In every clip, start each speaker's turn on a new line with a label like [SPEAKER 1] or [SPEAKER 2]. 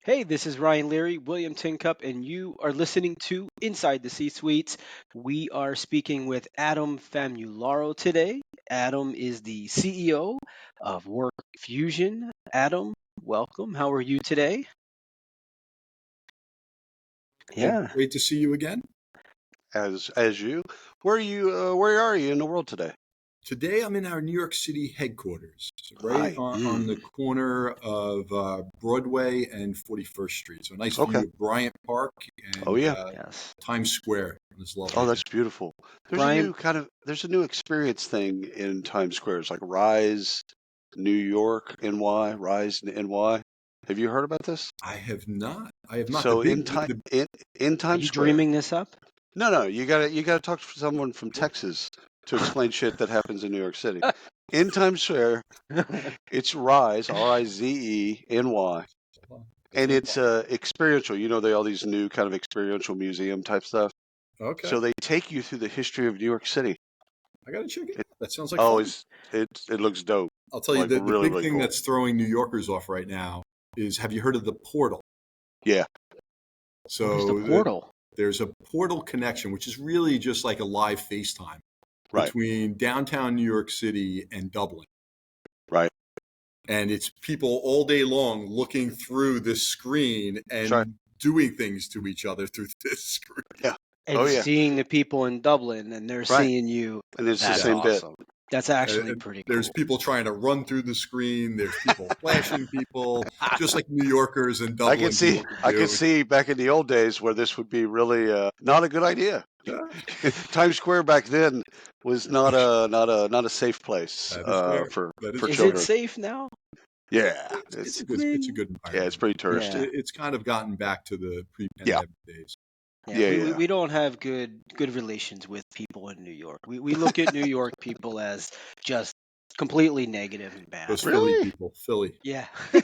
[SPEAKER 1] Hey, this is Ryan Leary, William Tincup, and you are listening to Inside the C-Suites. We are speaking with Adam Famularo today. Adam is the CEO of WorkFusion. Adam, welcome. How are you today?
[SPEAKER 2] Well,
[SPEAKER 1] Yeah.
[SPEAKER 2] great to see you again.
[SPEAKER 3] As you. Where are you in the world today?
[SPEAKER 2] Today, I'm in our New York City headquarters, right
[SPEAKER 3] Hi.
[SPEAKER 2] on the corner of Broadway and 41st Street. So a nice
[SPEAKER 3] Okay.
[SPEAKER 2] view of Bryant Park
[SPEAKER 3] Oh
[SPEAKER 2] and
[SPEAKER 3] yeah.
[SPEAKER 1] Yes.
[SPEAKER 2] Times Square on this lovely
[SPEAKER 3] Oh,
[SPEAKER 2] day.
[SPEAKER 3] that's beautiful.
[SPEAKER 1] Brian,
[SPEAKER 3] There's a new experience thing in Times Square. It's like Rise New York NY, Rise NY. Have you heard about this?
[SPEAKER 2] I have not. I have not. The
[SPEAKER 3] So
[SPEAKER 2] big, the,
[SPEAKER 3] in
[SPEAKER 1] are
[SPEAKER 3] Times
[SPEAKER 1] you
[SPEAKER 3] Square.
[SPEAKER 1] dreaming this up?
[SPEAKER 3] No, you gotta talk to someone from Texas to explain shit that happens in New York City. In Times Square, it's Rise, RIZENY. And it's experiential. You know, they all these new kind of experiential museum type stuff.
[SPEAKER 2] okay.
[SPEAKER 3] So they take you through the history of New York City.
[SPEAKER 2] I got to check it
[SPEAKER 3] It,
[SPEAKER 2] out. That sounds like
[SPEAKER 3] oh,
[SPEAKER 2] fun.
[SPEAKER 3] it looks dope.
[SPEAKER 2] I'll tell you,
[SPEAKER 3] Like
[SPEAKER 2] the
[SPEAKER 3] really,
[SPEAKER 2] big
[SPEAKER 3] really
[SPEAKER 2] thing
[SPEAKER 3] cool.
[SPEAKER 2] that's throwing New Yorkers off right now is, have you heard of the portal?
[SPEAKER 3] Yeah,
[SPEAKER 1] What is the
[SPEAKER 2] So
[SPEAKER 1] portal?
[SPEAKER 2] there's a portal connection, which is really just like a live FaceTime
[SPEAKER 3] right,
[SPEAKER 2] between downtown New York City and Dublin.
[SPEAKER 3] right.
[SPEAKER 2] And it's people all day long looking through this screen
[SPEAKER 3] That's right.
[SPEAKER 2] and doing things to each other through this screen.
[SPEAKER 3] Yeah. Oh
[SPEAKER 1] And
[SPEAKER 3] yeah.
[SPEAKER 1] seeing the people in Dublin and they're
[SPEAKER 3] Right.
[SPEAKER 1] seeing you.
[SPEAKER 3] And it's the
[SPEAKER 1] That's
[SPEAKER 3] same bit.
[SPEAKER 1] awesome. That's actually
[SPEAKER 2] And
[SPEAKER 1] pretty
[SPEAKER 2] there's
[SPEAKER 1] cool.
[SPEAKER 2] people trying to run through the screen. There's people flashing people, just like New Yorkers in
[SPEAKER 3] I can
[SPEAKER 2] Dublin
[SPEAKER 3] see,
[SPEAKER 2] people can
[SPEAKER 3] I can
[SPEAKER 2] do.
[SPEAKER 3] see back in the old days where this would be really not a good idea.
[SPEAKER 2] Yeah,
[SPEAKER 3] Times Square back then was not a safe place
[SPEAKER 2] that is fair.
[SPEAKER 3] for
[SPEAKER 2] That is
[SPEAKER 3] for
[SPEAKER 1] Is
[SPEAKER 2] fair.
[SPEAKER 1] it
[SPEAKER 3] children.
[SPEAKER 1] safe now?
[SPEAKER 3] Yeah,
[SPEAKER 2] It's a
[SPEAKER 1] I mean,
[SPEAKER 2] good
[SPEAKER 3] yeah, it's
[SPEAKER 2] environment.
[SPEAKER 3] pretty touristy.
[SPEAKER 1] yeah.
[SPEAKER 2] It's kind of gotten back to the
[SPEAKER 3] Yeah,
[SPEAKER 2] pre-pandemic days.
[SPEAKER 1] Yeah,
[SPEAKER 3] yeah,
[SPEAKER 1] we, we,
[SPEAKER 3] yeah.
[SPEAKER 1] we don't have good relations with people in New York. We look at New York people as just completely negative and bad.
[SPEAKER 2] Those Philly
[SPEAKER 3] Really?
[SPEAKER 2] people, Philly.
[SPEAKER 1] Yeah.
[SPEAKER 2] I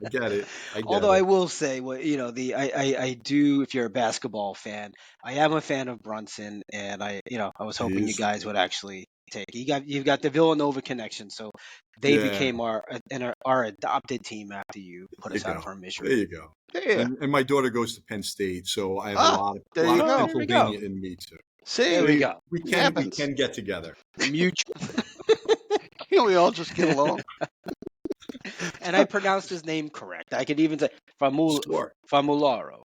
[SPEAKER 2] get it. I get
[SPEAKER 1] Although I
[SPEAKER 2] it.
[SPEAKER 1] will say, what I do. If you're a basketball fan, I am a fan of Brunson, and I was hoping you
[SPEAKER 2] He's
[SPEAKER 1] guys would actually take. You've got the Villanova connection, so they
[SPEAKER 2] yeah.
[SPEAKER 1] became our adopted team after you put
[SPEAKER 2] There
[SPEAKER 1] us
[SPEAKER 2] you
[SPEAKER 1] out
[SPEAKER 2] go.
[SPEAKER 1] of our
[SPEAKER 2] There
[SPEAKER 1] misery.
[SPEAKER 2] you go.
[SPEAKER 3] Yeah.
[SPEAKER 2] And my daughter goes to Penn State, so I have a
[SPEAKER 3] Ah, there
[SPEAKER 2] lot
[SPEAKER 3] you
[SPEAKER 2] of
[SPEAKER 1] Oh,
[SPEAKER 3] go.
[SPEAKER 1] there we go.
[SPEAKER 2] Pennsylvania in me too.
[SPEAKER 3] See,
[SPEAKER 1] There we
[SPEAKER 3] we
[SPEAKER 1] go.
[SPEAKER 2] We
[SPEAKER 3] it
[SPEAKER 2] can
[SPEAKER 3] happens.
[SPEAKER 2] get together.
[SPEAKER 1] Mutual.
[SPEAKER 3] Can't we all just get along?
[SPEAKER 1] And I pronounced his name correct. I could even say
[SPEAKER 2] Sure.
[SPEAKER 1] Famularo.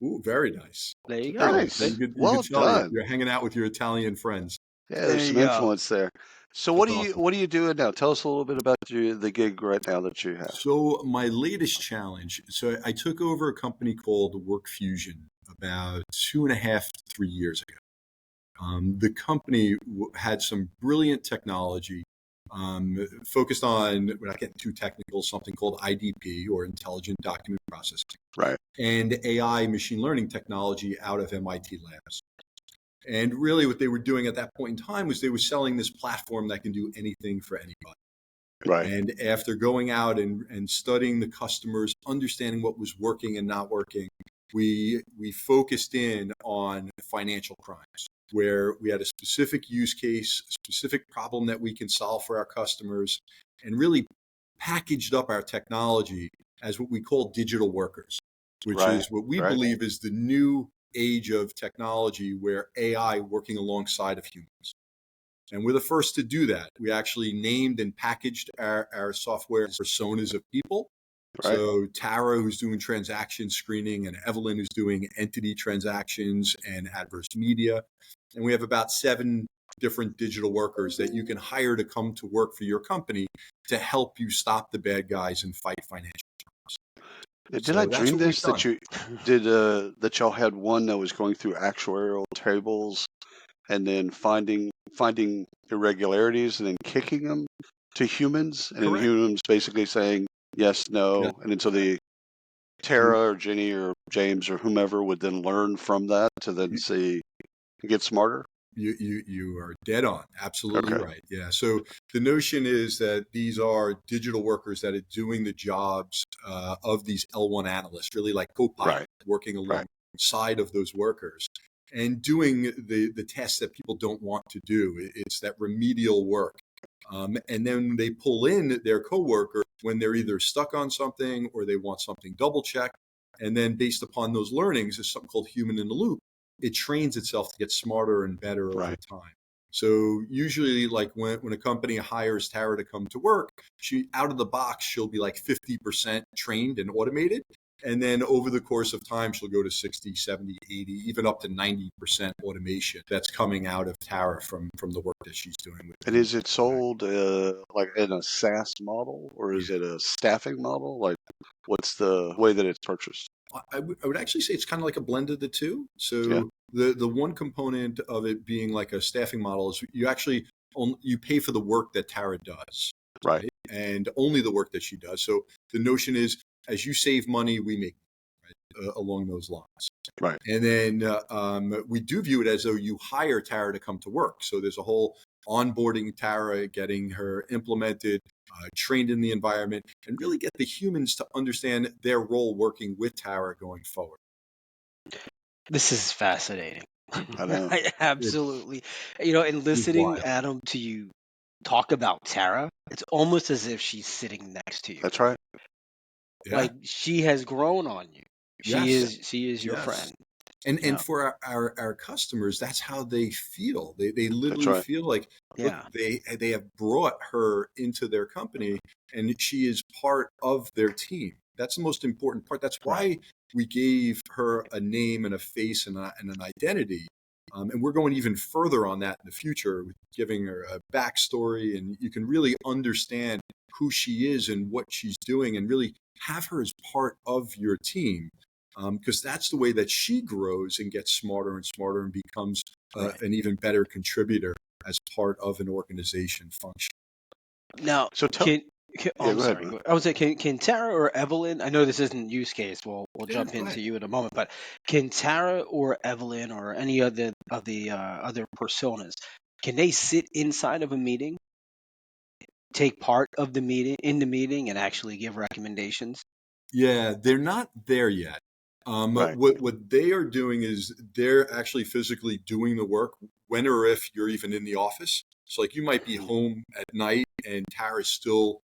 [SPEAKER 2] Ooh, very nice.
[SPEAKER 1] There you
[SPEAKER 2] Very
[SPEAKER 1] go.
[SPEAKER 2] nice.
[SPEAKER 3] Nice.
[SPEAKER 2] You
[SPEAKER 3] Well
[SPEAKER 2] could tell
[SPEAKER 3] done.
[SPEAKER 2] you're hanging out with your Italian friends.
[SPEAKER 3] Yeah,
[SPEAKER 1] There
[SPEAKER 3] there's
[SPEAKER 1] you
[SPEAKER 3] some
[SPEAKER 1] go.
[SPEAKER 3] influence there. So
[SPEAKER 2] That's awesome.
[SPEAKER 3] what are you doing now? Tell us a little bit about the gig right now that you have.
[SPEAKER 2] So my latest challenge. So I took over a company called WorkFusion about 2.5 to 3 years ago. The company had some brilliant technology focused on, we're not getting too technical, something called IDP or Intelligent Document Processing
[SPEAKER 3] Right.
[SPEAKER 2] and AI machine learning technology out of MIT labs. And really what they were doing at that point in time was they were selling this platform that can do anything for anybody.
[SPEAKER 3] Right.
[SPEAKER 2] And after going out and studying the customers, understanding what was working and not working, we focused in on financial crimes, where we had a specific use case, a specific problem that we can solve for our customers, and really packaged up our technology as what we call digital workers, which
[SPEAKER 3] Right.
[SPEAKER 2] is what we
[SPEAKER 3] Right.
[SPEAKER 2] believe is the new age of technology where AI working alongside of humans. And we're the first to do that. We actually named and packaged our software personas of people.
[SPEAKER 3] Right.
[SPEAKER 2] So Tara, who's doing transaction screening, and Evelyn, who's doing entity transactions and adverse media. And we have about 7 different digital workers that you can hire to come to work for your company to help you stop the bad guys and fight financial crimes.
[SPEAKER 3] Did
[SPEAKER 2] So
[SPEAKER 3] I
[SPEAKER 2] that's
[SPEAKER 3] dream
[SPEAKER 2] what we've
[SPEAKER 3] this
[SPEAKER 2] done.
[SPEAKER 3] that y'all had one that was going through actuarial tables and then finding irregularities and then kicking them to humans and then
[SPEAKER 2] Correct.
[SPEAKER 3] humans basically saying yes,
[SPEAKER 2] Yeah.
[SPEAKER 3] no, and until the Tara or Ginny or James or whomever would then learn from that to then see get smarter.
[SPEAKER 2] You are dead on. Absolutely
[SPEAKER 3] Okay.
[SPEAKER 2] right. Yeah. So the notion is that these are digital workers that are doing the jobs of these L1 analysts, really like co-pilot,
[SPEAKER 3] Right.
[SPEAKER 2] working
[SPEAKER 3] Right.
[SPEAKER 2] alongside of those workers and doing the tasks that people don't want to do. It's that remedial work. And then they pull in their coworkers when they're either stuck on something or they want something double checked. And then based upon those learnings, there's something called human in the loop. It trains itself to get smarter and better over time. So usually, like when a company hires Tara to come to work, she out of the box, she'll be like 50% trained and automated. And then over the course of time, she'll go to 60, 70, 80, even up to 90% automation that's coming out of Tara from the work that she's doing.
[SPEAKER 3] And is it sold like in a SaaS model, or is it a staffing model? Like, what's the way that it's purchased?
[SPEAKER 2] I would actually say it's kind of like a blend of the two. So the one component of it being like a staffing model is you pay for the work that Tara does,
[SPEAKER 3] right?
[SPEAKER 2] And only the work that she does. So the notion is, as you save money, we make along those lines.
[SPEAKER 3] Right.
[SPEAKER 2] And then we do view it as though you hire Tara to come to work. So there's a whole onboarding Tara, getting her implemented, trained in the environment, and really get the humans to understand their role working with Tara going forward.
[SPEAKER 1] This is fascinating.
[SPEAKER 3] I know.
[SPEAKER 1] Absolutely. And listening, Adam, to you talk about Tara, it's almost as if she's sitting next to you.
[SPEAKER 3] That's right.
[SPEAKER 2] Yeah.
[SPEAKER 1] Like she has grown on you. She is your
[SPEAKER 2] Yes.
[SPEAKER 1] friend.
[SPEAKER 2] And for our customers, that's how they feel. They literally feel like, look, they have brought her into their company and she is part of their team. That's the most important part. That's why we gave her a name and a face and an identity. And we're going even further on that in the future, with giving her a backstory, and you can really understand who she is and what she's doing and really have her as part of your team. Because that's the way that she grows and gets smarter and smarter and becomes an even better contributor as part of an organization function.
[SPEAKER 1] Now,
[SPEAKER 3] So
[SPEAKER 1] I'm sorry. I would say, can Tara or Evelyn? I know this isn't use case. We'll jump into you in a moment. But can Tara or Evelyn or any other of the other personas, can they sit inside of a meeting, take part of the meeting and actually give recommendations?
[SPEAKER 2] Yeah, they're not there yet. What they are doing is they're actually physically doing the work when or if you're even in the office. So like you might be home at night and Tara's still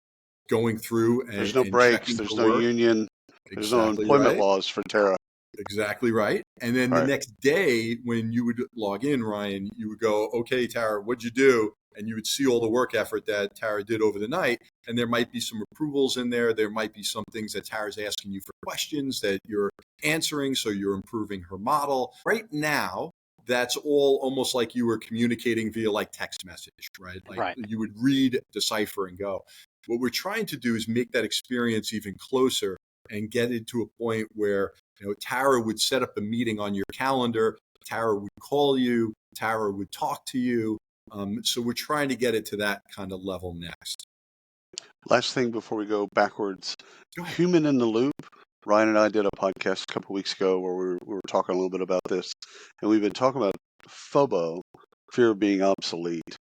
[SPEAKER 2] going through and
[SPEAKER 3] there's no breaks, there's no union, there's no employment laws for Tara.
[SPEAKER 2] Exactly right. And then the next day when you would log in, Ryan, you would go, okay, Tara, what'd you do? And you would see all the work effort that Tara did over the night. And there might be some approvals in there. There might be some things that Tara's asking you for questions that you're answering. So you're improving her model. Right now, that's all almost like you were communicating via like text message, right? Like you would read, decipher, and go. What we're trying to do is make that experience even closer and get it to a point where Tara would set up a meeting on your calendar. Tara would call you. Tara would talk to you. So we're trying to get it to that kind of level next.
[SPEAKER 3] Last thing before we go backwards, human in the loop. Ryan and I did a podcast a couple weeks ago where we were talking a little bit about this, and we've been talking about FOBO, fear of being obsolete.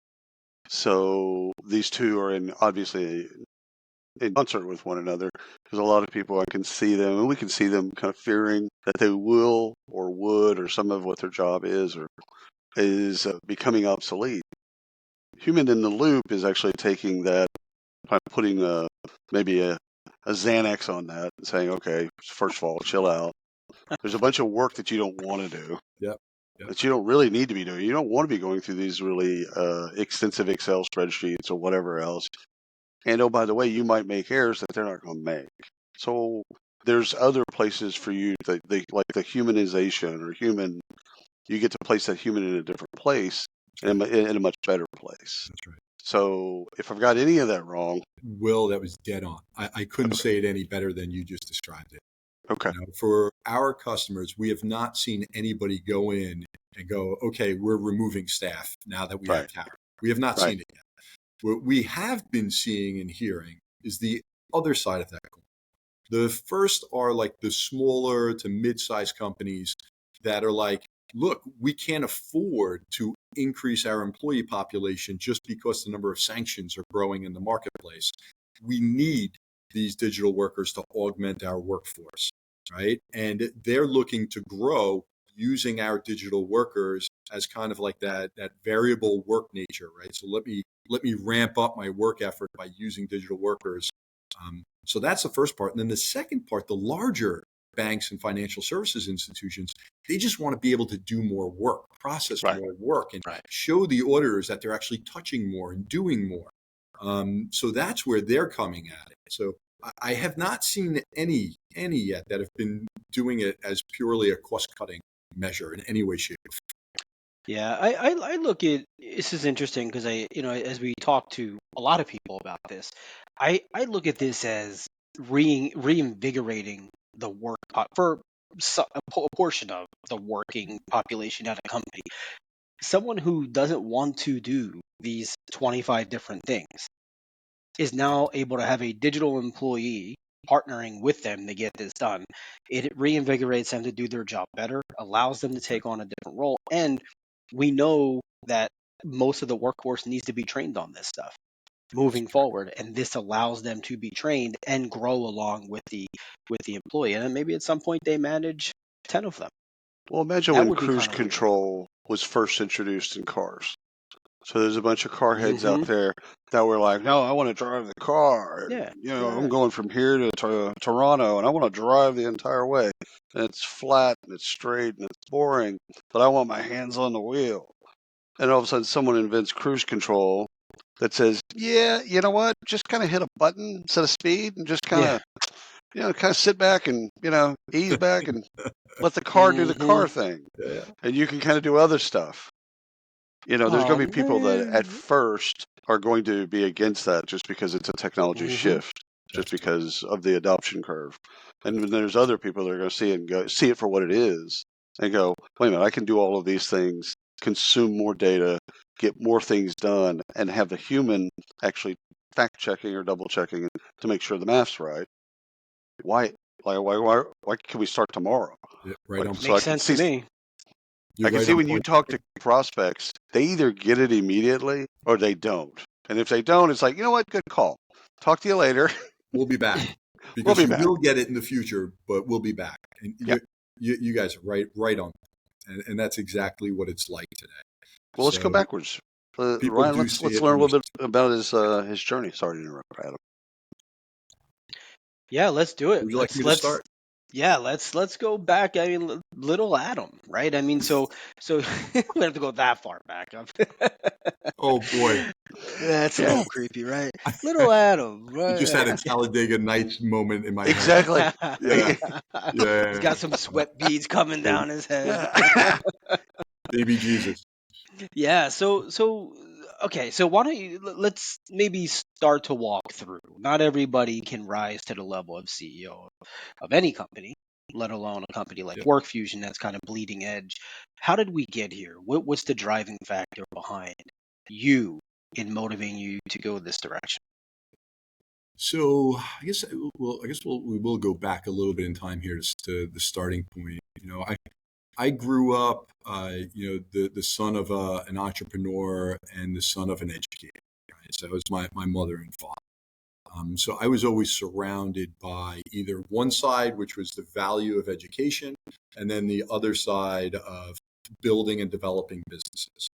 [SPEAKER 3] So these two are obviously in concert with one another, because a lot of people, I can see them, and we can see them kind of fearing that they will or would, or some of what their job is becoming obsolete. Human in the loop is actually taking that, putting maybe a Xanax on that and saying, okay, first of all, chill out. There's a bunch of work that you don't want to do.
[SPEAKER 2] Yep.
[SPEAKER 3] That you don't really need to be doing. You don't want to be going through these really extensive Excel spreadsheets or whatever else. And oh, by the way, you might make errors that they're not going to make. So there's other places for you that like the humanization or human. You get to place that human in a different place and in a much better place.
[SPEAKER 2] That's right.
[SPEAKER 3] So if I've got any of that wrong,
[SPEAKER 2] Will, that was dead on. I couldn't say it any better than you just described it.
[SPEAKER 3] Okay.
[SPEAKER 2] For our customers, we have not seen anybody go in and go, okay, we're removing staff now that we have Tara. We have not seen it yet. What we have been seeing and hearing is the other side of that coin. The first are like the smaller to mid-sized companies that are like, look, we can't afford to increase our employee population just because the number of sanctions are growing in the marketplace. We need these digital workers to augment our workforce, right? And they're looking to grow using our digital workers as kind of like that variable work nature, right? So let me ramp up my work effort by using digital workers So that's the first part. And then the second part, the larger banks and financial services institutions, they just want to be able to do more work, process more work, and show the auditors that they're actually touching more and doing more. So that's where they're coming at it. So I have not seen any yet that have been doing it as purely a cost-cutting measure in any way, shape, or form.
[SPEAKER 1] Yeah, I look at this is interesting because as we talk to a lot of people about this, I look at this as reinvigorating the work for a portion of the working population at a company. Someone who doesn't want to do these 25 different things is now able to have a digital employee partnering with them to get this done. It reinvigorates them to do their job better, allows them to take on a different role, and we know that most of the workforce needs to be trained on this stuff moving forward, and this allows them to be trained and grow along with the employee. And then maybe at some point they manage 10 of them.
[SPEAKER 3] Well, imagine
[SPEAKER 1] That
[SPEAKER 3] when
[SPEAKER 1] would be
[SPEAKER 3] cruise
[SPEAKER 1] kind of weird.
[SPEAKER 3] control was first introduced in cars. So there's a bunch of car heads out
[SPEAKER 1] Mhm.
[SPEAKER 3] there that were like, no, I want to drive the car.
[SPEAKER 1] Yeah,
[SPEAKER 3] And, I'm going from here to Toronto and I want to drive the entire way. And it's flat and it's straight and it's boring, but I want my hands on the wheel. And all of a sudden someone invents cruise control that says, yeah, you know what? Just kind of hit a button, set a speed, and just kind of sit back and, ease back and let the car do the car thing.
[SPEAKER 2] Yeah.
[SPEAKER 3] And you can kind of do other stuff. There's going to be people that at first are going to be against that just because it's a technology shift, just because of the adoption curve. And then there's other people that are going to see it for what it is and go, wait a minute, I can do all of these things, consume more data, get more things done, and have the human actually fact checking or double checking to make sure the math's right. Why can we start tomorrow?
[SPEAKER 2] Yeah, right on.
[SPEAKER 1] Makes sense to me.
[SPEAKER 3] I can see when you talk to prospects, they either get it immediately or they don't. And if they don't, it's like, you know what? Good call. Talk to you later.
[SPEAKER 2] We'll be back. Because we will get it in the future, but we'll be back. And you guys are right on. And that's exactly what it's like today.
[SPEAKER 3] Well, let's go backwards. Ryan, let's learn a little bit about his journey. Sorry to interrupt, Adam.
[SPEAKER 1] Yeah, let's do it.
[SPEAKER 2] Would you like me to start?
[SPEAKER 1] Yeah, let's go back. I mean, little Adam, right? I mean, so we have to go that far back.
[SPEAKER 2] Oh boy,
[SPEAKER 1] that's a little creepy, right? Little Adam, right?
[SPEAKER 2] You just had a Talladega Nights moment in my head.
[SPEAKER 3] Exactly.
[SPEAKER 2] Yeah.
[SPEAKER 1] He's got some sweat beads coming down his head.
[SPEAKER 2] Baby Jesus.
[SPEAKER 1] Yeah. So okay. So why don't let's maybe start to walk through. Not everybody can rise to the level of CEO of any company, let alone a company like WorkFusion that's kind of bleeding edge. How did we get here? What's the driving factor behind you in motivating you to go this direction?
[SPEAKER 2] So I guess we will go back a little bit in time here to the starting point. I grew up, the son of an entrepreneur and the son of an educator. Right? So that was my mother and father. So I was always surrounded by either one side, which was the value of education, and then the other side of building and developing businesses.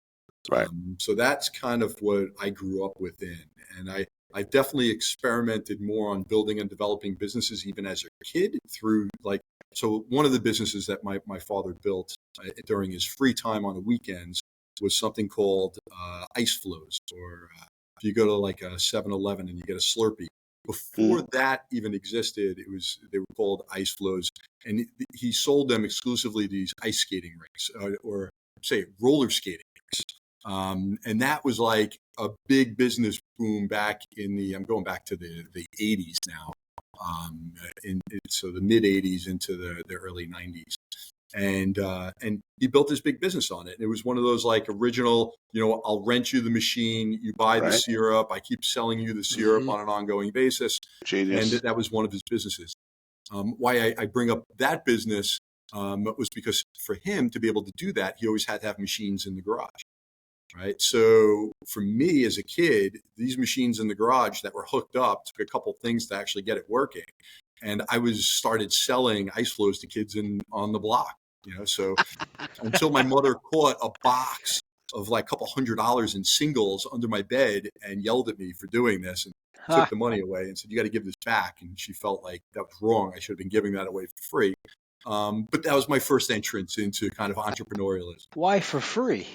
[SPEAKER 3] Right.
[SPEAKER 2] So that's kind of what I grew up within. And I definitely experimented more on building and developing businesses even as a kid so one of the businesses that my father built during his free time on the weekends was something called ice flows, or if you go to like a 7-Eleven and you get a Slurpee. Before that even existed, they were called ice flows, and he sold them exclusively to these ice skating rinks, or say roller skating rinks. And that was like a big business boom back I'm going back to the 80s now. So the mid 80s into the early 90s, and he built this big business on it. And it was one of those like original, I'll rent you the machine, you buy the syrup, I keep selling you the syrup on an ongoing basis.
[SPEAKER 3] Genius.
[SPEAKER 2] And that was one of his businesses. Why I bring up that business was because for him to be able to do that, he always had to have machines in the garage. Right. So for me as a kid, these machines in the garage that were hooked up took a couple things to actually get it working. And I started selling ice flows to kids on the block, so until my mother caught a box of like a couple $100 in singles under my bed and yelled at me for doing this and
[SPEAKER 1] Ha.
[SPEAKER 2] took the money away and said, "You got to give this back." And she felt like that was wrong. I should have been giving that away for free. But that was my first entrance into kind of entrepreneurialism.
[SPEAKER 1] Why for free?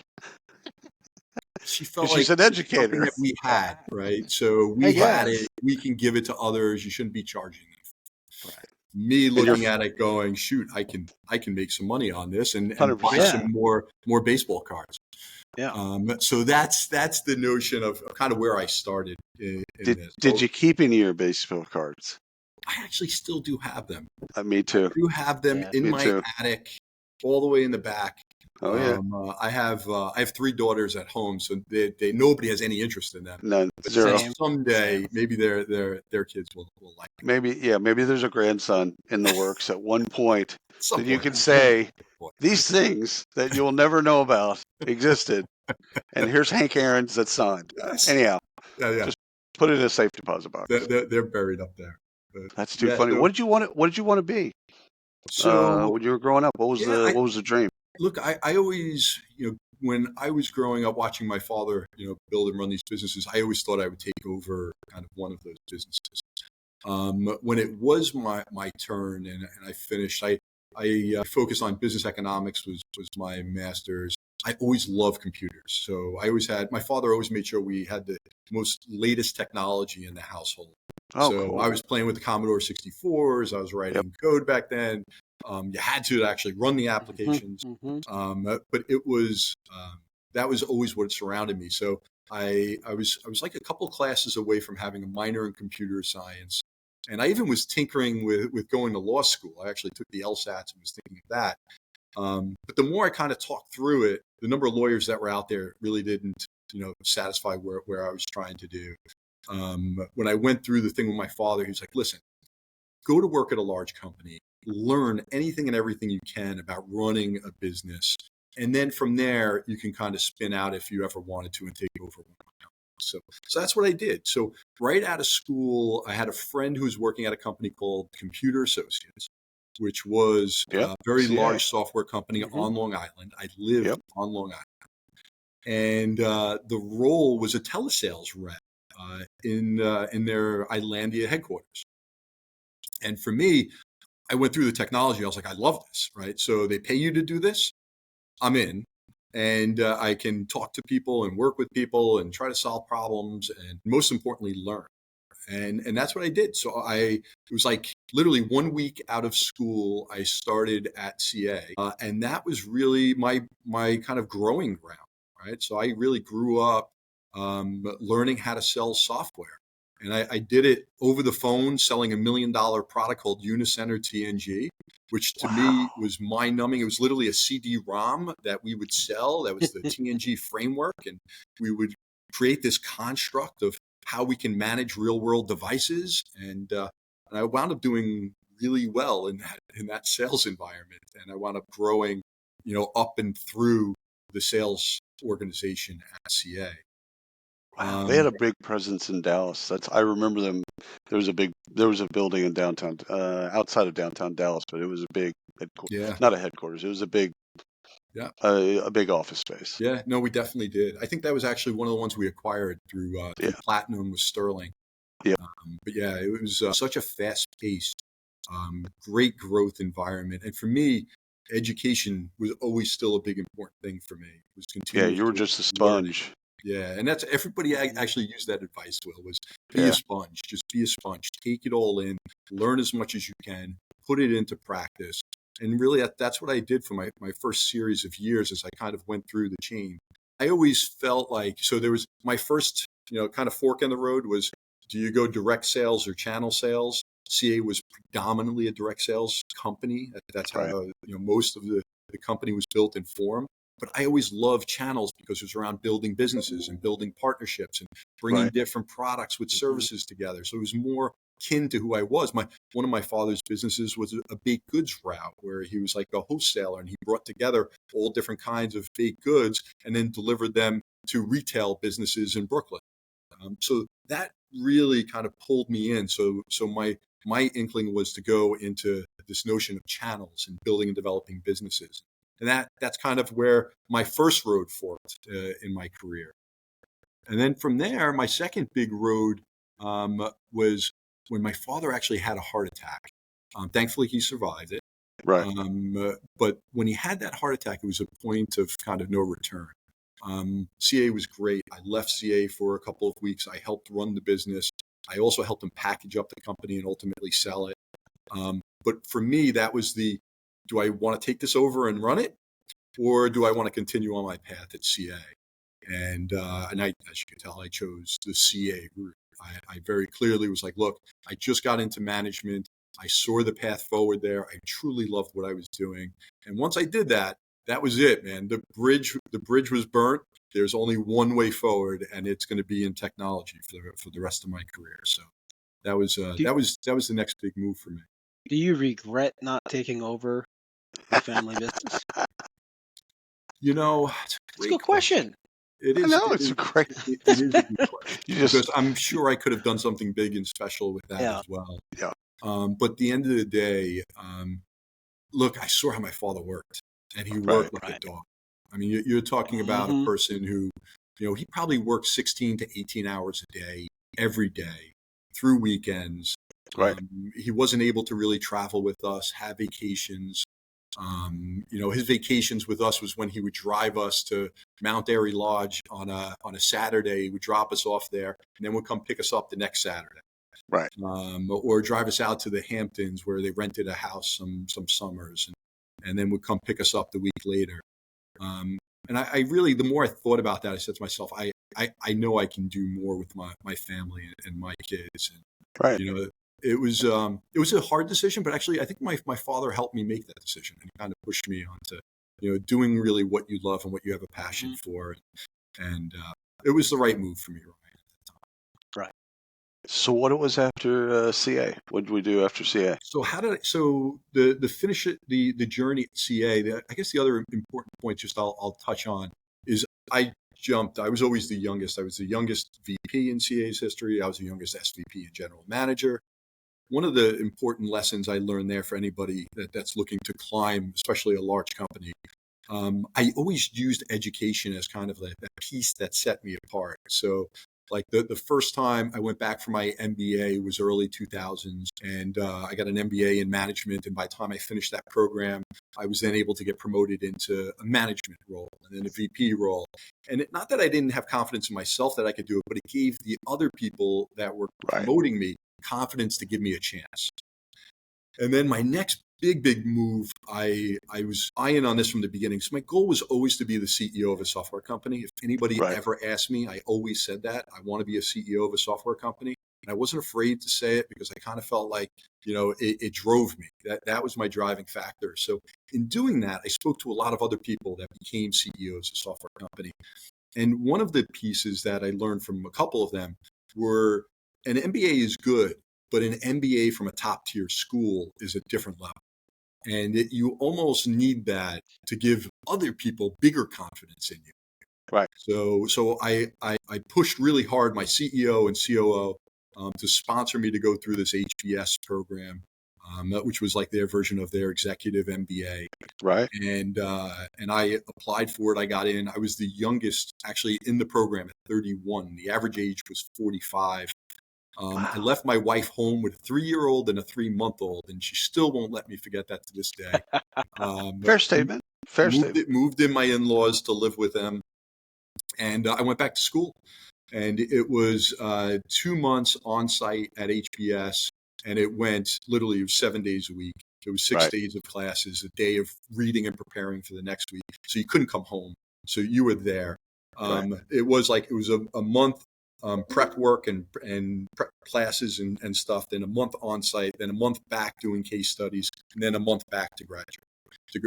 [SPEAKER 2] She felt
[SPEAKER 3] She's
[SPEAKER 2] like
[SPEAKER 3] an
[SPEAKER 2] it's something
[SPEAKER 3] educator.
[SPEAKER 2] that we had, right? So
[SPEAKER 1] I
[SPEAKER 2] we had
[SPEAKER 1] guess.
[SPEAKER 2] it. We can give it to others. You shouldn't be charging them.
[SPEAKER 3] Right.
[SPEAKER 2] Me
[SPEAKER 3] you're-
[SPEAKER 2] looking at it, going, "Shoot, I can make some money on this and buy
[SPEAKER 3] 100%.
[SPEAKER 2] some more baseball cards."
[SPEAKER 1] Yeah.
[SPEAKER 2] So that's the notion of kind of where I started in this.
[SPEAKER 3] Did you keep any of your baseball cards?
[SPEAKER 2] I actually still do have them.
[SPEAKER 3] Me too.
[SPEAKER 2] I do have them
[SPEAKER 1] Yeah.
[SPEAKER 2] in
[SPEAKER 3] Me
[SPEAKER 2] my
[SPEAKER 3] too.
[SPEAKER 2] attic, all the way in the back.
[SPEAKER 3] Oh yeah.
[SPEAKER 2] I have 3 daughters at home, so they nobody has any interest in them.
[SPEAKER 3] None.
[SPEAKER 2] But
[SPEAKER 3] Zero.
[SPEAKER 1] Same.
[SPEAKER 2] someday, maybe their kids will like it.
[SPEAKER 3] Maybe there's a grandson in the works at one point
[SPEAKER 2] Some
[SPEAKER 3] that you
[SPEAKER 2] point.
[SPEAKER 3] can say
[SPEAKER 2] Point.
[SPEAKER 3] these things that you'll never know about existed, and here's Hank Aaron's that's signed.
[SPEAKER 2] Yes.
[SPEAKER 3] Anyhow,
[SPEAKER 2] Yeah.
[SPEAKER 3] Just put it in a safe deposit box.
[SPEAKER 2] They're buried up there. But
[SPEAKER 3] That's too
[SPEAKER 2] yeah,
[SPEAKER 3] funny.
[SPEAKER 2] so-
[SPEAKER 3] What did you want to be
[SPEAKER 2] So
[SPEAKER 3] when you were growing up? What was what was the dream?
[SPEAKER 2] look, I always, when I was growing up watching my father, build and run these businesses, I always thought I would take over kind of one of those businesses. When it was my turn and I finished, I focused on business economics was my master's. I always loved computers. So my father always made sure we had the most latest technology in the household.
[SPEAKER 3] Oh,
[SPEAKER 2] So
[SPEAKER 3] cool.
[SPEAKER 2] I was playing with the Commodore 64s. I was writing code back then. You had to actually run the applications. But it was, that was always what surrounded me. So I was like a couple of classes away from having a minor in computer science. And I even was tinkering with going to law school. I actually took the LSATs and was thinking of that. But the more I kind of talked through it, the number of lawyers that were out there really didn't, satisfy where I was trying to do. When I went through the thing with my father, he was like, "Listen, go to work at a large company, learn anything and everything you can about running a business. And then from there, you can kind of spin out if you ever wanted to and take over one company." So that's what I did. So right out of school, I had a friend who was working at a company called Computer Associates, which was a very large software company on Long Island. I lived on Long Island. And the role was a telesales rep in their Islandia headquarters. And for me, I went through the technology. I was like, I love this, right? So they pay you to do this. I'm in. And I can talk to people and work with people and try to solve problems and most importantly, learn. And that's what I did. So it was like literally 1 week out of school, I started at CA. And that was really my kind of growing ground, right? So I really grew up learning how to sell software. And I did it over the phone, selling $1 million product called Unicenter TNG, which to me was mind-numbing. It was literally a CD-ROM that we would sell. That was the TNG framework. And we would create this construct of how we can manage real-world devices. And I wound up doing really well in that sales environment. And I wound up growing, up and through the sales organization at CA.
[SPEAKER 3] Wow, they had a big presence in Dallas. I remember them. There was a building in downtown, outside of downtown Dallas, but it was a big headquarters. Not a headquarters. It was a big office space.
[SPEAKER 2] Yeah, no, we definitely did. I think that was actually one of the ones we acquired through Platinum with Sterling.
[SPEAKER 3] Yeah.
[SPEAKER 2] But yeah, it was such a fast-paced, great growth environment. And for me, education was always still a big important thing for me. It was continuous.
[SPEAKER 3] Yeah, you were just a sponge.
[SPEAKER 2] Learning. Yeah, and that's everybody actually used that advice. Was be a sponge. Just be a sponge. Take it all in. Learn as much as you can. Put it into practice. And really, that's what I did for my first series of years as I kind of went through the chain. I always felt like, so there was my first, kind of fork in the road was, do you go direct sales or channel sales? CA was predominantly a direct sales company. That's how most of the company was built and formed. But I always loved channels because it was around building businesses and building partnerships and bringing different products with services together. So it was more kin to who I was. One of my father's businesses was a baked goods route where he was like a wholesaler and he brought together all different kinds of baked goods and then delivered them to retail businesses in Brooklyn. So that really kind of pulled me in. So my inkling was to go into this notion of channels and building and developing businesses. And that's kind of where my first road forked in my career. And then from there, my second big road was when my father actually had a heart attack. Thankfully, he survived it.
[SPEAKER 3] Right.
[SPEAKER 2] But when he had that heart attack, it was a point of kind of no return. CA was great. I left CA for a couple of weeks. I helped run the business. I also helped him package up the company and ultimately sell it. But for me, that was do I want to take this over and run it? Or do I want to continue on my path at CA? And I, as you can tell, I chose the CA route. I very clearly was like, look, I just got into management. I saw the path forward there. I truly loved what I was doing. And once I did that, that was it, man. The bridge was burnt. There's only one way forward, and it's going to be in technology for the rest of my career. So that was the next big move for me.
[SPEAKER 1] Do you regret not taking over the family business?
[SPEAKER 2] It's
[SPEAKER 1] a good question.
[SPEAKER 2] It is.
[SPEAKER 3] I know, it's great.
[SPEAKER 2] It is a good question.
[SPEAKER 3] Because
[SPEAKER 2] I'm sure I could have done something big and special with that as well.
[SPEAKER 3] Yeah.
[SPEAKER 2] But at the end of the day, look, I saw how my father worked, and he worked like a dog. I mean, you're talking about a person who, he probably worked 16 to 18 hours a day, every day, through weekends.
[SPEAKER 3] Right.
[SPEAKER 2] He wasn't able to really travel with us, have vacations. His vacations with us was when he would drive us to Mount Airy Lodge on a Saturday. He would drop us off there, and then would come pick us up the next Saturday.
[SPEAKER 3] Right.
[SPEAKER 2] Or drive us out to the Hamptons where they rented a house some summers, and then would come pick us up the week later. And I really, the more I thought about that, I said to myself, I know I can do more with my family and my kids. And,
[SPEAKER 3] right.
[SPEAKER 2] It was a hard decision, but actually I think my father helped me make that decision and kind of pushed me on to, doing really what you love and what you have a passion for. And it was the right move for me, Ryan, at the time.
[SPEAKER 1] Right.
[SPEAKER 3] So what it was after CA? What did we do after CA?
[SPEAKER 2] So the finish it, the journey at CA, I guess the other important point just I'll touch on is I was always the youngest. I was the youngest VP in CA's history. I was the youngest SVP and general manager. One of the important lessons I learned there for anybody that's looking to climb, especially a large company, I always used education as kind of that piece that set me apart. So like the first time I went back for my MBA was early 2000s, and I got an MBA in management. And by the time I finished that program, I was then able to get promoted into a management role and then a VP role. And not that I didn't have confidence in myself that I could do it, but it gave the other people that were promoting me confidence to give me a chance. And then my next big move, I was eyeing on this from the beginning. So my goal was always to be the CEO of a software company. If anybody ever asked me, I always said that I want to be a CEO of a software company. And I wasn't afraid to say it because I kind of felt like, it drove me. That was my driving factor. So in doing that, I spoke to a lot of other people that became CEOs of software company. And one of the pieces that I learned from a couple of them were an MBA is good, but an MBA from a top tier school is a different level. And you almost need that to give other people bigger confidence in you.
[SPEAKER 3] Right.
[SPEAKER 2] So I pushed really hard my CEO and COO to sponsor me to go through this HBS program, which was like their version of their executive MBA.
[SPEAKER 3] Right.
[SPEAKER 2] And I applied for it. I got in. I was the youngest actually in the program at 31. The average age was 45. I left my wife home with a 3-year-old and a 3-month-old, and she still won't let me forget that to this day.
[SPEAKER 3] Fair statement.
[SPEAKER 2] Moved in my in-laws to live with them, and I went back to school. And it was 2 months on site at HBS, and it went literally 7 days a week. It was 6 days of classes, a day of reading and preparing for the next week. So you couldn't come home. So you were there. It was a month. Prep work and prep classes and stuff, then a month on site, then a month back doing case studies, and then a month back to graduate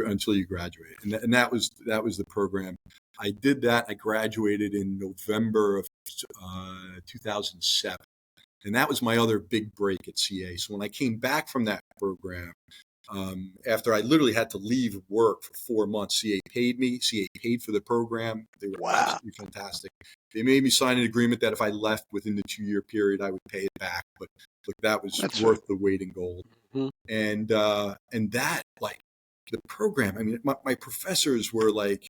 [SPEAKER 2] until you graduate. And that was the program. I did that. I graduated in November of 2007. And that was my other big break at CA. So when I came back from that program, after I literally had to leave work for 4 months, CA paid me. CA paid for the program. They were absolutely fantastic. They made me sign an agreement that if I left within the 2-year period, I would pay it back. But look, that was worth the weight in gold. And that, like, the program. I mean, my professors were like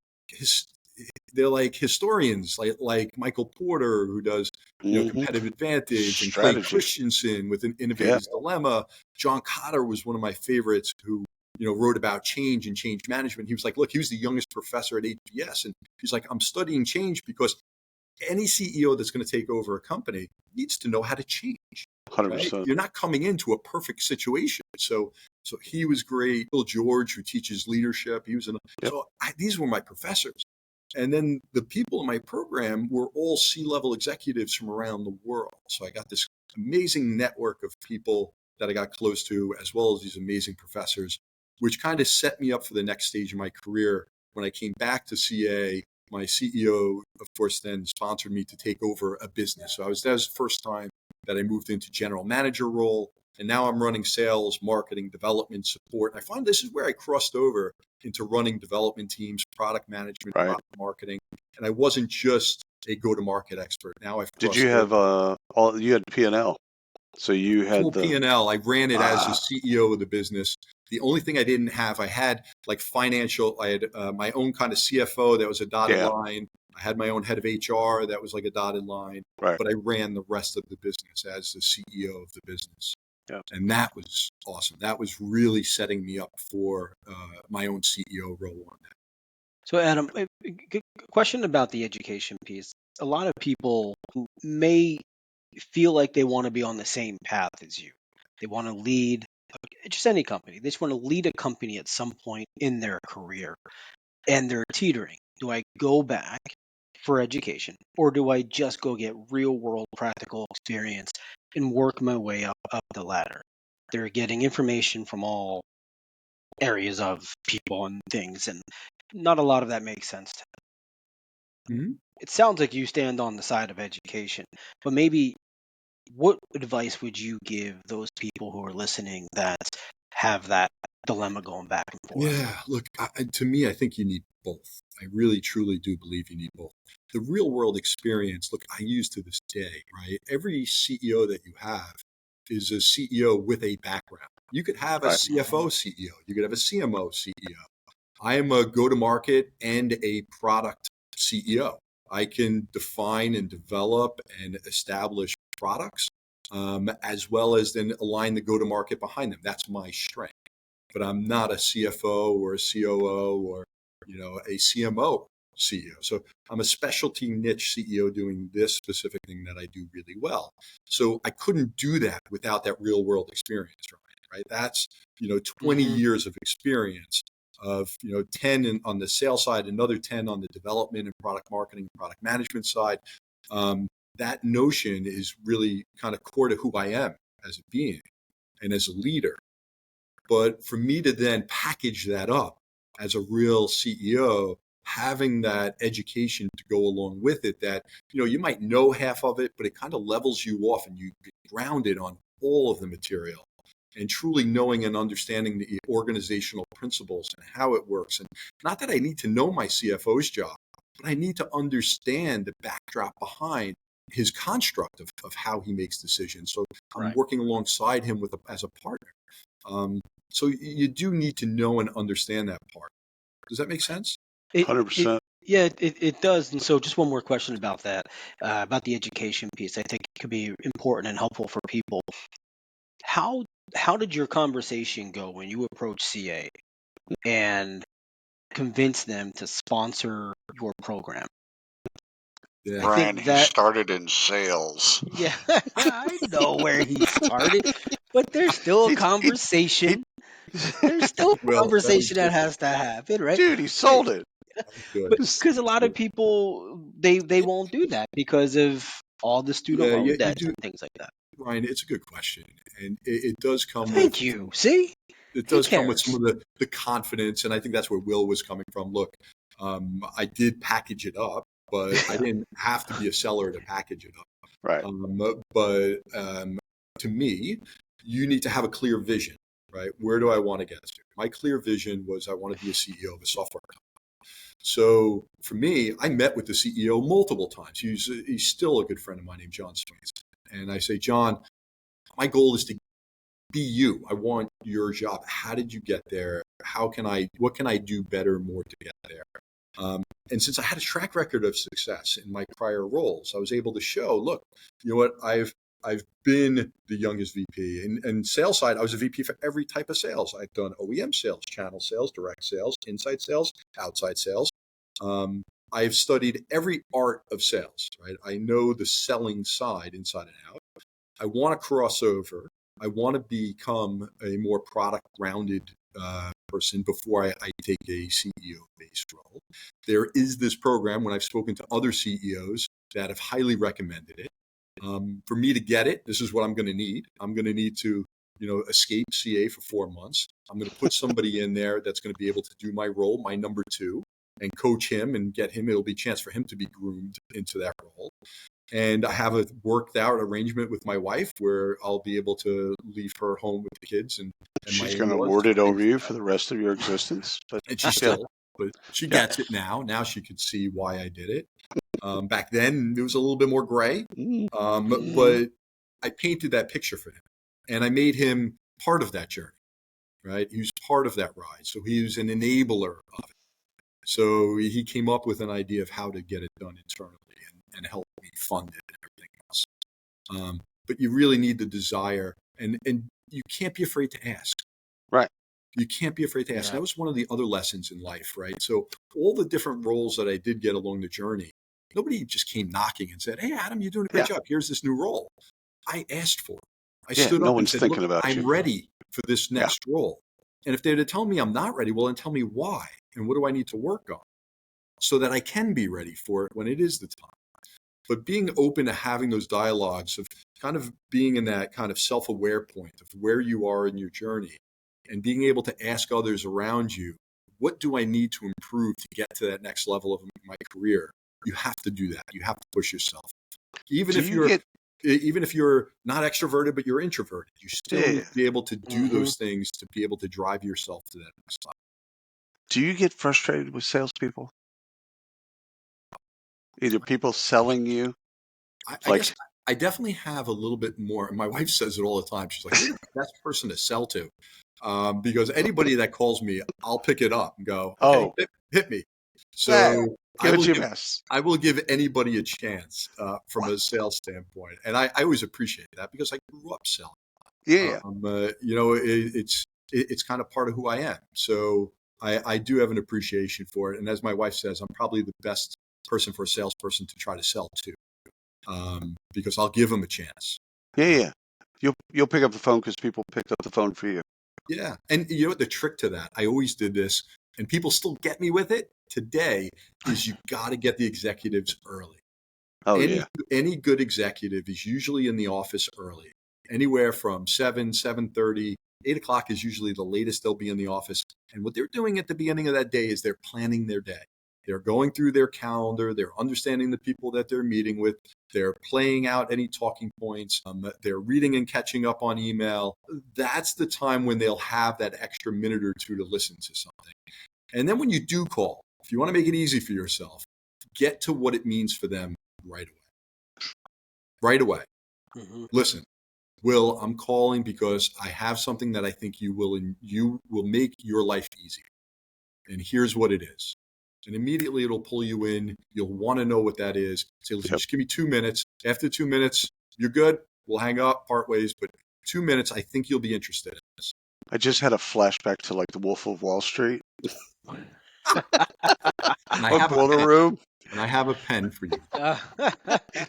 [SPEAKER 2] they're like historians, like Michael Porter, who does competitive advantage, and Clay
[SPEAKER 3] Strategy.
[SPEAKER 2] Christensen with an
[SPEAKER 3] Yeah.
[SPEAKER 2] innovator's dilemma. John Cotter was one of my favorites, who wrote about change and change management. He was like, look, he was the youngest professor at HBS, and he's like, I'm studying change because any CEO that's going to take over a company needs to know how to change.
[SPEAKER 3] 100%.
[SPEAKER 2] Right? You're not coming into a perfect situation. So he was great. Bill George, who teaches leadership, he was these were my professors. And then the people in my program were all C-level executives from around the world. So I got this amazing network of people that I got close to, as well as these amazing professors, which kind of set me up for the next stage of my career. When I came back to CA, my CEO, of course, then sponsored me to take over a business. So that was the first time that I moved into general manager role. And now I'm running sales, marketing, development, support. I find this is where I crossed over into running development teams, product management,
[SPEAKER 3] Right.
[SPEAKER 2] product marketing. And I wasn't just a go-to-market expert. Now I've
[SPEAKER 3] Did
[SPEAKER 2] crossed
[SPEAKER 3] you have
[SPEAKER 2] over.
[SPEAKER 3] you had P&L? So you had
[SPEAKER 2] Full
[SPEAKER 3] the
[SPEAKER 2] P&L. I ran it as the CEO of the business. The only thing I didn't have, I had like financial, I had my own kind of CFO that was a dotted line. I had my own head of HR that was like a dotted line,
[SPEAKER 3] right.
[SPEAKER 2] but I ran the rest of the business as the CEO of the business.
[SPEAKER 3] Yeah.
[SPEAKER 2] And that was awesome. That was really setting me up for my own CEO role on that.
[SPEAKER 1] So, Adam, a question about the education piece. A lot of people who may feel like they want to be on the same path as you. They want to lead just any company. They just want to lead a company at some point in their career, and they're teetering. Do I go back for education, or do I just go get real world practical experience and work my way up the ladder? They're getting information from all areas of people and things, and not a lot of that makes sense to them.
[SPEAKER 2] Mm-hmm.
[SPEAKER 1] It sounds like you stand on the side of education, but maybe what advice would you give those people who are listening that have that dilemma going back and forth?
[SPEAKER 2] Yeah, look, to me, I think you need both. I really, truly do believe you need both. The real world experience, look, I use to this day, right? Every CEO that you have is a CEO with a background. You could have a
[SPEAKER 3] Right.
[SPEAKER 2] CFO CEO, you could have a CMO CEO. I am a go to market and a product CEO. I can define and develop and establish products, as well as then align the go to market behind them. That's my strength. But I'm not a CFO or a COO or a CMO CEO. So I'm a specialty niche CEO doing this specific thing that I do really well. So I couldn't do that without that real world experience, right? That's 20 years of experience of 10 on the sales side, another 10 on the development and product marketing, product management side. That notion is really kind of core to who I am as a being and as a leader. But for me to then package that up as a real CEO, having that education to go along with it, that you might know half of it, but it kind of levels you off and you get grounded on all of the material, and truly knowing and understanding the organizational principles and how it works. And not that I need to know my CFO's job, but I need to understand the backdrop behind his construct of how he makes decisions. So I'm working alongside him as a partner. So you do need to know and understand that part. Does that make sense?
[SPEAKER 3] 100%.
[SPEAKER 1] Yeah, it does. And so just one more question about that, about the education piece. I think it could be important and helpful for people. How did your conversation go when you approached CA and convinced them to sponsor your program?
[SPEAKER 2] Yeah.
[SPEAKER 1] I
[SPEAKER 4] Brian,
[SPEAKER 1] think
[SPEAKER 4] he
[SPEAKER 1] that,
[SPEAKER 4] started in sales.
[SPEAKER 1] yeah, I know where he started, but there's still a conversation. There's still a
[SPEAKER 2] Well, that was
[SPEAKER 1] conversation that
[SPEAKER 2] good.
[SPEAKER 1] has to happen, right?
[SPEAKER 3] Dude, he sold it.
[SPEAKER 2] That was good.
[SPEAKER 1] But
[SPEAKER 3] Just-
[SPEAKER 1] because a lot of people they won't do that because of all the student
[SPEAKER 2] Yeah,
[SPEAKER 1] loan
[SPEAKER 2] you
[SPEAKER 1] debts
[SPEAKER 2] do,
[SPEAKER 1] and things like that.
[SPEAKER 2] Ryan. It's a good question, and it does come with
[SPEAKER 1] Thank you. See,
[SPEAKER 2] it
[SPEAKER 1] he
[SPEAKER 2] does come with some
[SPEAKER 1] cares.
[SPEAKER 2] of the confidence, and I think that's where Will was coming from. Look, I did package it up, but I didn't have to be a seller to package it up.
[SPEAKER 3] right.
[SPEAKER 2] But to me, you need to have a clear vision, right? Where do I want to get to? My clear vision was I want to be a CEO of a software company. So for me, I met with the CEO multiple times. He's still a good friend of mine named John Swainson. And I say, John, my goal is to be you. I want your job. How did you get there? what can I do better, more to get there? And since I had a track record of success in my prior roles, I was able to show, look, you know what, I've been the youngest VP. And sales side, I was a VP for every type of sales. I've done OEM sales, channel sales, direct sales, inside sales, outside sales. I've studied every art of sales, right? I know the selling side inside and out. I want to cross over. I want to become a more product-grounded person before I take a CEO-based role. There is this program, when I've spoken to other CEOs, that have highly recommended it. For me to get it, this is what I'm going to need. I'm going to need to, escape CA for 4 months. I'm going to put somebody in there that's going to be able to do my role, my number two, and coach him and get him. It'll be a chance for him to be groomed into that role. And I have a worked out arrangement with my wife where I'll be able to leave her home with the kids and
[SPEAKER 3] She's
[SPEAKER 2] my
[SPEAKER 3] going to
[SPEAKER 2] in-laws.
[SPEAKER 3] lord it over you for the rest of your existence. But
[SPEAKER 2] And she still, but she gets it now. Now she could see why I did it. Back then it was a little bit more gray, but I painted that picture for him, and I made him part of that journey. Right, he was part of that ride, so he was an enabler of it. So he came up with an idea of how to get it done internally and help me fund it and everything else. But you really need the desire, and you can't be afraid to ask.
[SPEAKER 3] Right.
[SPEAKER 2] You can't be afraid to ask.
[SPEAKER 1] Yeah.
[SPEAKER 2] That was one of the other lessons in life, right? So all the different roles that I did get along the journey, nobody just came knocking and said, "Hey, Adam, you're doing a great job. Here's this new role." I asked for it. I stood up and said, "Look, I'm ready for this next role." And if they're to tell me I'm not ready, well, then tell me why and what do I need to work on so that I can be ready for it when it is the time. But being open to having those dialogues of kind of being in that kind of self-aware point of where you are in your journey and being able to ask others around you, what do I need to improve to get to that next level of my career? You have to do that. You have to push yourself. Even if you're not extroverted, but you're introverted, you still need to be able to do those things to be able to drive yourself to that next level.
[SPEAKER 3] Do you get frustrated with salespeople? Either people selling you?
[SPEAKER 2] I guess I definitely have a little bit more. And my wife says it all the time. She's like, "You're the best person to sell to." Because anybody that calls me, I'll pick it up and go, "Okay, hit me." So I will give anybody a chance from a sales standpoint. And I always appreciate that because I grew up selling. It's kind of part of who I am. So I do have an appreciation for it. And as my wife says, I'm probably the best person for a salesperson to try to sell to, because I'll give them a chance.
[SPEAKER 3] Yeah. You'll pick up the phone because people picked up the phone for you.
[SPEAKER 2] Yeah. And you know what the trick to that, I always did this, and people still get me with it today, is you got to get the executives early. Any good executive is usually in the office early, anywhere from 7:30, 8 o'clock is usually the latest they'll be in the office. And what they're doing at the beginning of that day is they're planning their day. They're going through their calendar. They're understanding the people that they're meeting with. They're playing out any talking points. They're reading and catching up on email. That's the time when they'll have that extra minute or two to listen to something. And then when you do call, if you want to make it easy for yourself, get to what it means for them right away. Right away. Listen, Will, I'm calling because I have something that I think you will make your life easier. And here's what it is. And immediately it'll pull you in. You'll want to know what that is. Say, listen, just give me 2 minutes. After 2 minutes, you're good. We'll hang up, part ways. But 2 minutes, I think you'll be interested in this.
[SPEAKER 3] I just had a flashback to like the Wolf of Wall Street.
[SPEAKER 2] And I have a pen for you.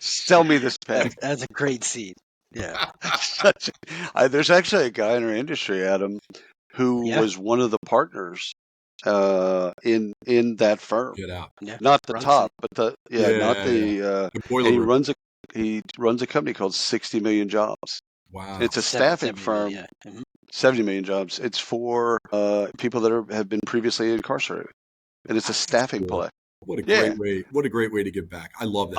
[SPEAKER 3] Sell me this pen.
[SPEAKER 1] That's a great scene. Yeah.
[SPEAKER 3] There's actually a guy in our industry, Adam, who was one of the partners in that firm.
[SPEAKER 2] Get out.
[SPEAKER 1] Yeah.
[SPEAKER 3] Not the top, but
[SPEAKER 2] the
[SPEAKER 3] and he runs a company called 60 Million Jobs.
[SPEAKER 2] Wow.
[SPEAKER 3] It's a staffing firm. 70 million jobs. It's for people that have been previously incarcerated. And it's a staffing play.
[SPEAKER 2] What a great way. What a great way to give back. I love that.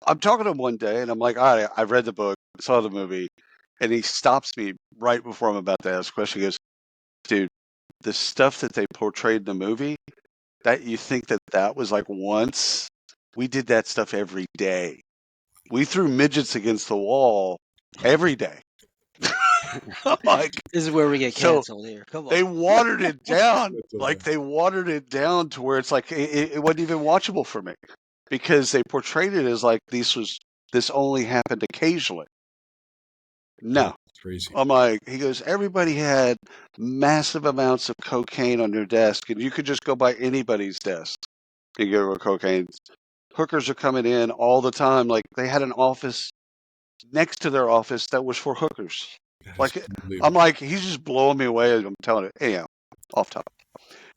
[SPEAKER 3] I'm talking to him one day and I'm like, all right, I've read the book, saw the movie, and he stops me right before I'm about to ask a question. He goes, dude, the stuff that they portrayed in the movie, that you think that was like once? We did that stuff every day. We threw midgets against the wall every day. I'm like,
[SPEAKER 1] This is where we get
[SPEAKER 3] so
[SPEAKER 1] canceled here. Come
[SPEAKER 3] they
[SPEAKER 1] on.
[SPEAKER 3] watered it down.
[SPEAKER 2] That's okay.
[SPEAKER 3] Like they watered it down to where it's like it wasn't even watchable for me because they portrayed it as like this only happened occasionally. No,
[SPEAKER 2] It's crazy.
[SPEAKER 3] I'm like, he goes, everybody had massive amounts of cocaine on their desk, and you could just go by anybody's desk and go with cocaine. Hookers are coming in all the time. Like they had an office next to their office that was for hookers.
[SPEAKER 2] That
[SPEAKER 3] Like
[SPEAKER 2] is unbelievable.
[SPEAKER 3] I'm like, he's just blowing me away. I'm telling it. Anyhow, off top.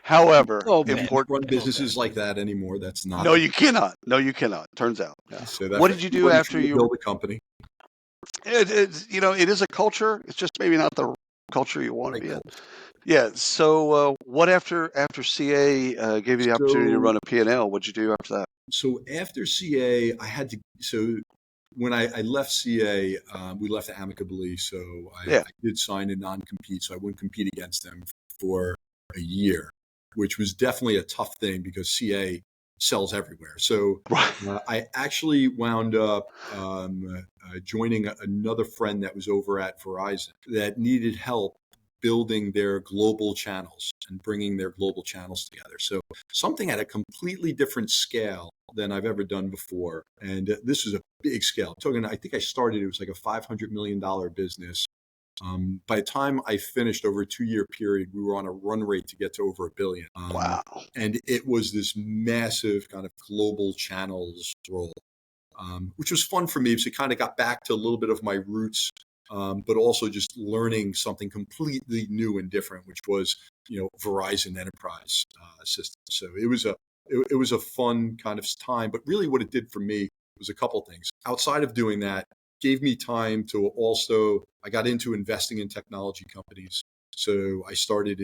[SPEAKER 3] However,
[SPEAKER 1] Oh,
[SPEAKER 2] You
[SPEAKER 1] man.
[SPEAKER 2] can't run businesses like that anymore. That's not.
[SPEAKER 3] No, you cannot. No, you cannot. Turns out. Yeah.
[SPEAKER 2] So that
[SPEAKER 3] What
[SPEAKER 2] for
[SPEAKER 3] did you do
[SPEAKER 2] anybody
[SPEAKER 3] after
[SPEAKER 2] trying to
[SPEAKER 3] you?
[SPEAKER 2] build a company?
[SPEAKER 3] It's it is a culture. It's just maybe not the culture you want to
[SPEAKER 2] Right.
[SPEAKER 3] be in. Yeah. So what after CA gave you the opportunity to run a P&L? What'd you do after that?
[SPEAKER 2] So after CA, I had to. So when I left CA, we left amicably. So
[SPEAKER 3] Yeah.
[SPEAKER 2] I did sign a non-compete, so I wouldn't compete against them for a year, which was definitely a tough thing because CA sells everywhere. So
[SPEAKER 3] Right.
[SPEAKER 2] I actually wound up joining another friend that was over at Verizon that needed help building their global channels and bringing their global channels together. So something at a completely different scale than I've ever done before. And this was a big scale. I think I started, it was like a $500 million business. By the time I finished over a 2-year period, we were on a run rate to get to over $1 billion.
[SPEAKER 3] Wow.
[SPEAKER 2] And it was this massive kind of global channels role, which was fun for me because it kind of got back to a little bit of my roots, but also just learning something completely new and different, which was, Verizon Enterprise system. So it was a fun kind of time. But really what it did for me was a couple things. Outside of doing that, gave me time to also, I got into investing in technology companies. So I started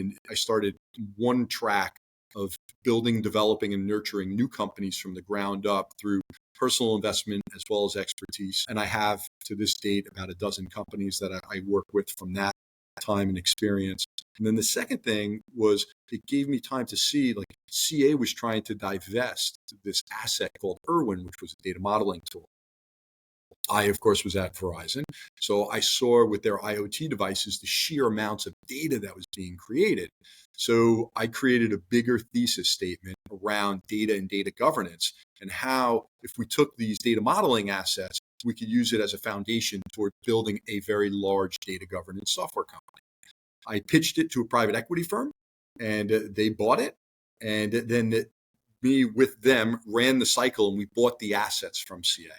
[SPEAKER 2] one track of building, developing, and nurturing new companies from the ground up through personal investment as well as expertise. And I have to this date about a dozen companies that I work with from that time and experience. And then the second thing was it gave me time to see, like, CA was trying to divest this asset called Irwin, which was a data modeling tool. I, of course, was at Verizon. So I saw with their IoT devices the sheer amounts of data that was being created. So I created a bigger thesis statement around data and data governance and how, if we took these data modeling assets, we could use it as a foundation toward building a very large data governance software company. I pitched it to a private equity firm and they bought it. And then me with them ran the cycle and we bought the assets from CA.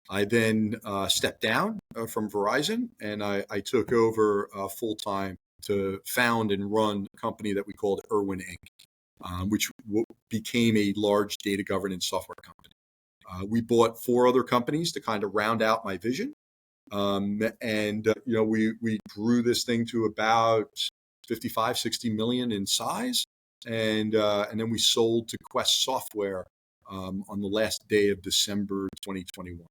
[SPEAKER 2] I then stepped down from Verizon and I took over full-time to found and run a company that we called Irwin Inc., which became a large data governance software company. We bought 4 other companies to kind of round out my vision. We grew this thing to about 55, 60 million in size. And then we sold to Quest Software on the last day of December 2021.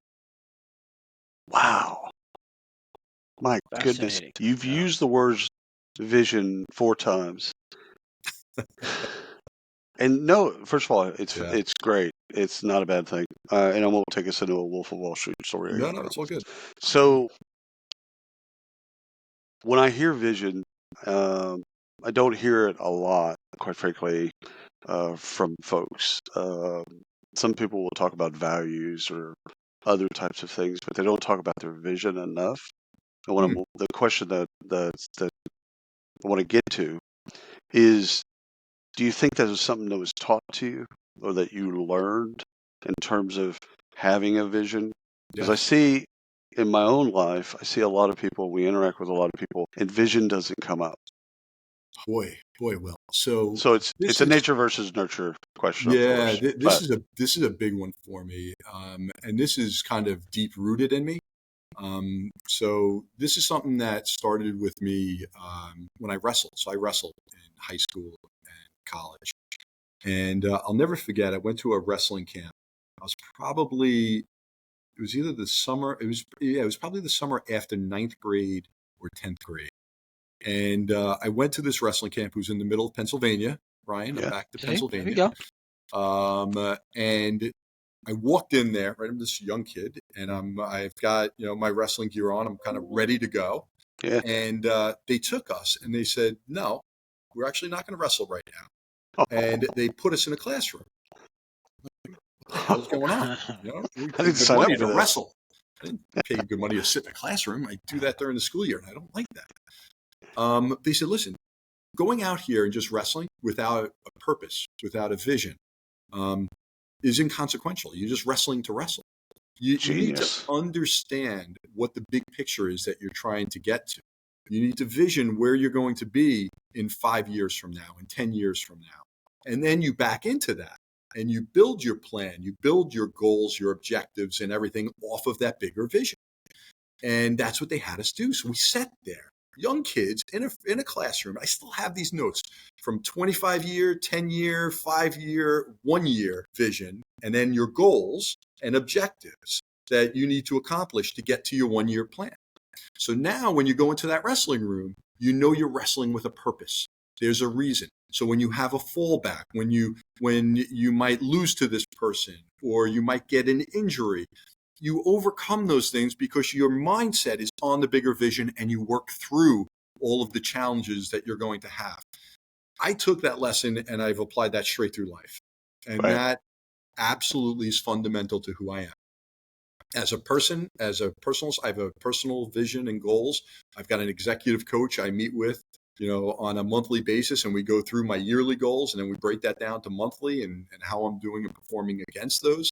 [SPEAKER 3] Wow. My goodness.
[SPEAKER 1] Fascinating.
[SPEAKER 3] You've
[SPEAKER 1] Yeah.
[SPEAKER 3] used the words vision 4 times. And no, first of all, it's great. It's not a bad thing. And I won't take us into a Wolf of Wall Street story.
[SPEAKER 2] No, it's all good.
[SPEAKER 3] So when I hear vision, I don't hear it a lot, quite frankly, from folks. Some people will talk about values or other types of things, but they don't talk about their vision enough. And the question that I want to get to is, do you think that is something that was taught to you or that you learned in terms of having a vision? Because I see in my own life, I see a lot of people, we interact with a lot of people, and vision doesn't come up.
[SPEAKER 2] Boy, Will. So
[SPEAKER 3] it's a nature versus nurture question.
[SPEAKER 2] Yeah,
[SPEAKER 3] of course,
[SPEAKER 2] this is a big one for me, and this is kind of deep rooted in me. So this is something that started with me when I wrestled. So I wrestled in high school and college, and I'll never forget. I went to a wrestling camp. I was probably it was either the summer. It was probably the summer after 9th grade or 10th grade. And I went to this wrestling camp. It was in the middle of Pennsylvania. Ryan, I'm back to Pennsylvania.
[SPEAKER 1] There you
[SPEAKER 2] go. And I walked in there, right? I'm this young kid, and I've got my wrestling gear on. I'm kind of ready to go.
[SPEAKER 3] Yeah.
[SPEAKER 2] And they took us and they said, no, we're actually not going to wrestle right now. And they put us in a classroom. What the hell's going on? We
[SPEAKER 3] I
[SPEAKER 2] pay
[SPEAKER 3] didn't
[SPEAKER 2] good
[SPEAKER 3] sign up
[SPEAKER 2] money
[SPEAKER 3] for
[SPEAKER 2] to
[SPEAKER 3] this.
[SPEAKER 2] wrestle. I didn't pay good money to sit in a classroom. I do that during the school year, and I don't like that. They said, listen, going out here and just wrestling without a purpose, without a vision, is inconsequential. You're just wrestling to wrestle. You need to
[SPEAKER 3] Genius.
[SPEAKER 2] understand what the big picture is that you're trying to get to. You need to vision where you're going to be in 5 years from now, in 10 years from now. And then you back into that and you build your plan, you build your goals, your objectives, and everything off of that bigger vision. And that's what they had us do. So we sat there, young kids in a classroom. I still have these notes from 25-year, 10-year, 5-year, 1-year vision, and then your goals and objectives that you need to accomplish to get to your 1-year plan. So now when you go into that wrestling room, you know you're wrestling with a purpose. There's a reason. So when you have a fallback, when you might lose to this person or you might get an injury, you overcome those things because your mindset is on the bigger vision and you work through all of the challenges that you're going to have. I took that lesson and I've applied that straight through life. And that absolutely is fundamental to who I am. As a person, I have a personal vision and goals. I've got an executive coach I meet with, on a monthly basis, and we go through my yearly goals, and then we break that down to monthly and how I'm doing and performing against those,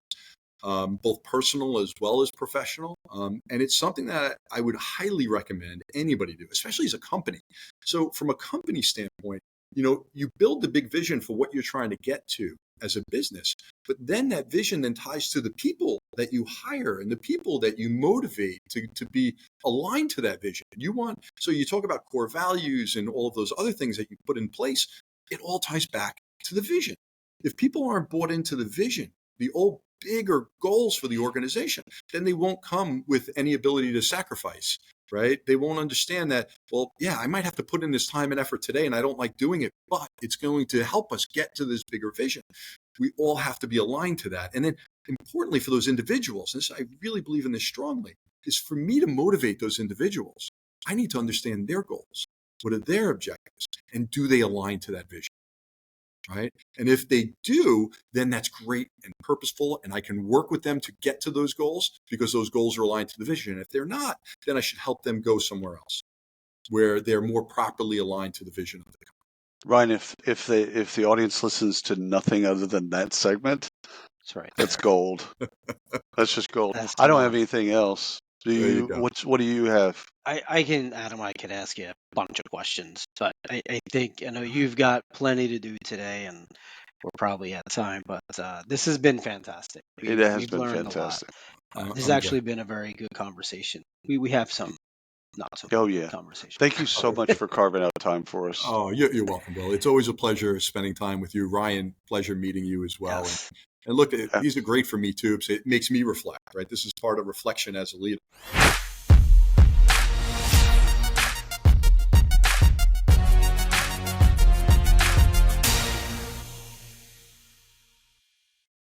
[SPEAKER 2] both personal as well as professional. And it's something that I would highly recommend anybody do, especially as a company. So from a company standpoint, you build the big vision for what you're trying to get to as a business, but then that vision then ties to the people that you hire and the people that you motivate to be aligned to that vision. So you talk about core values and all of those other things that you put in place, it all ties back to the vision. If people aren't bought into the vision, the old bigger goals for the organization, then they won't come with any ability to sacrifice, right? They won't understand that, well, yeah, I might have to put in this time and effort today and I don't like doing it, but it's going to help us get to this bigger vision. We all have to be aligned to that. And then importantly for those individuals, and I really believe in this strongly, is for me to motivate those individuals, I need to understand their goals. What are their objectives? And do they align to that vision? Right? And if they do, then that's great and purposeful, and I can work with them to get to those goals because those goals are aligned to the vision. And if they're not, then I should help them go somewhere else where they're more properly aligned to the vision of the company.
[SPEAKER 3] Ryan, if the audience listens to nothing other than that segment,
[SPEAKER 1] That's right.
[SPEAKER 3] that's gold. That's just gold.
[SPEAKER 1] That's
[SPEAKER 3] I don't
[SPEAKER 1] the
[SPEAKER 3] have
[SPEAKER 1] one.
[SPEAKER 3] anything else.
[SPEAKER 2] There you go.
[SPEAKER 3] What do you have?
[SPEAKER 1] Adam, I could ask you a bunch of questions, but I think, you've got plenty to do today and we're probably out of time, but this has been fantastic.
[SPEAKER 3] It has
[SPEAKER 1] We've
[SPEAKER 3] been
[SPEAKER 1] learned
[SPEAKER 3] fantastic.
[SPEAKER 1] a lot. This has
[SPEAKER 2] I'm
[SPEAKER 1] actually been a very good conversation. We have some not so
[SPEAKER 3] Oh
[SPEAKER 1] good
[SPEAKER 3] yeah.
[SPEAKER 1] conversation.
[SPEAKER 3] Thank you so much for carving out time for us.
[SPEAKER 2] Oh, you're welcome, Bill. It's always a pleasure spending time with you. Ryan, pleasure meeting you as well.
[SPEAKER 1] Yes.
[SPEAKER 2] And look, these are great for me too. It makes me reflect, right? This is part of reflection as a leader.